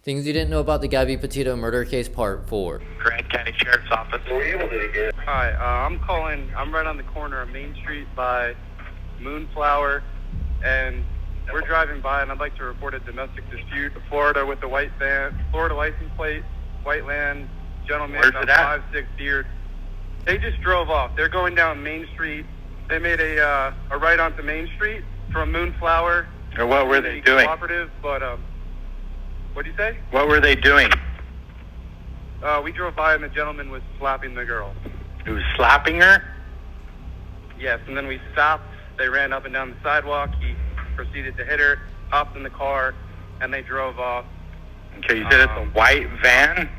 Things you didn't know about the Gabby Petito murder case, part 4. Grant County Sheriff's Office. What were you able to get? Hi, I'm calling. I'm right on the corner of Main Street by Moonflower, and we're driving by, and I'd like to report a domestic dispute. Florida with the white van, Florida license plate, white land, gentleman, Where's it at? 5'6" beard. They just drove off. They're going down Main Street. They made a right onto Main Street from Moonflower. Or what were they doing? Cooperative, but what'd you say? What were they doing? We drove by, and the gentleman was slapping the girl. He was slapping her? Yes, and then we stopped. They ran up and down the sidewalk. He proceeded to hit her, hopped in the car, and they drove off. Okay, you said it's a white van?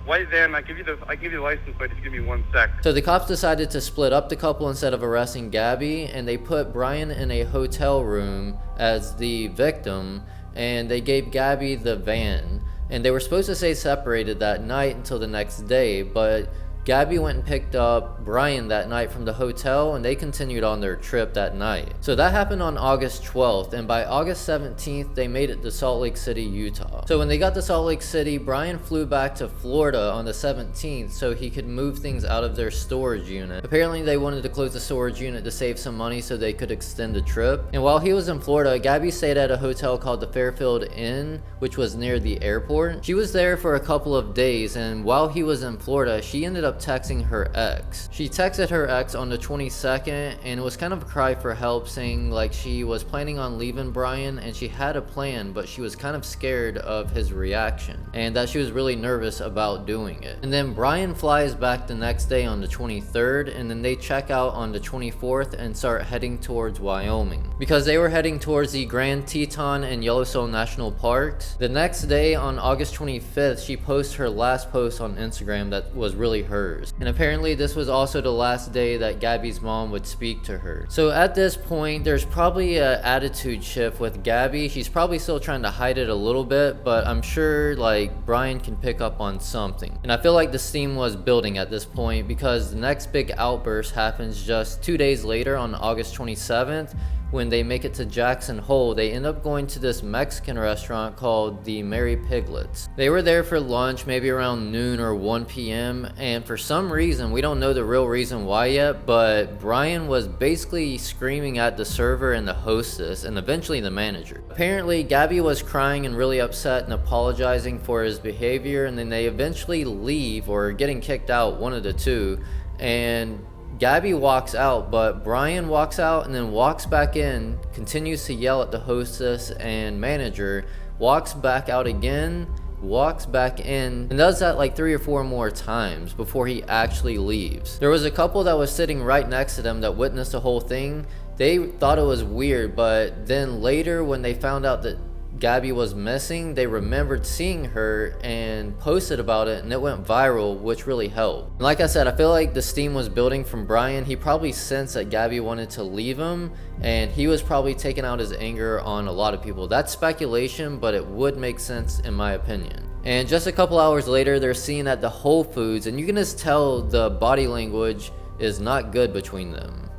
White van. I give you the license plate. Just give me 1 sec. So the cops decided to split up the couple instead of arresting Gabby, and they put Brian in a hotel room as the victim, and they gave Gabby the van. And they were supposed to stay separated that night until the next day, but Gabby went and picked up Brian that night from the hotel, and they continued on their trip that night. So that happened on August 12th, and by August 17th, they made it to Salt Lake City, Utah. So when they got to Salt Lake City, Brian flew back to Florida on the 17th so he could move things out of their storage unit. Apparently, they wanted to close the storage unit to save some money so they could extend the trip. And while he was in Florida, Gabby stayed at a hotel called the Fairfield Inn, which was near the airport. She was there for a couple of days, and while he was in Florida, she ended up texting her ex. She texted her ex on the 22nd, and it was kind of a cry for help, saying like she was planning on leaving Brian and she had a plan, but she was kind of scared of his reaction and that she was really nervous about doing it. And then Brian flies back the next day on the 23rd, and then they check out on the 24th and start heading towards Wyoming because they were heading towards the Grand Teton and Yellowstone National Parks. The next day on August 25th, she posts her last post on Instagram that was really hers. And apparently this was also the last day that Gabby's mom would speak to her. So at this point, there's probably an attitude shift with Gabby. She's probably still trying to hide it a little bit, but I'm sure like Brian can pick up on something. And I feel like the steam was building at this point because the next big outburst happens just 2 days later on August 27th. When they make it to Jackson Hole, they end up going to this Mexican restaurant called the Mary Piglets. They were there for lunch maybe around noon or 1 p.m. and for some reason, we don't know the real reason why yet, but Brian was basically screaming at the server and the hostess and eventually the manager. Apparently, Gabby was crying and really upset and apologizing for his behavior, and then they eventually leave or getting kicked out, one of the two, and Gabby walks out, but Brian walks out and then walks back in, continues to yell at the hostess and manager, walks back out again, walks back in, and does that like 3 or 4 more times before he actually leaves. There was a couple that was sitting right next to them that witnessed the whole thing. They thought it was weird, but then later when they found out that Gabby was missing, they remembered seeing her and posted about it, and it went viral, which really helped. And like I said, I feel like the steam was building from Brian. He probably sensed that Gabby wanted to leave him, and he was probably taking out his anger on a lot of people. That's speculation, but it would make sense in my opinion. And just a couple hours later, they're seen at the Whole Foods, and you can just tell the body language is not good between them.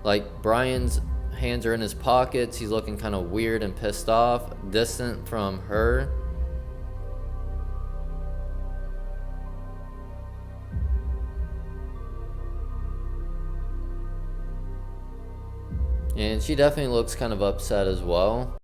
Like Brian's hands are in his pockets, he's looking kind of weird and pissed off, distant from her. And she definitely looks kind of upset as well.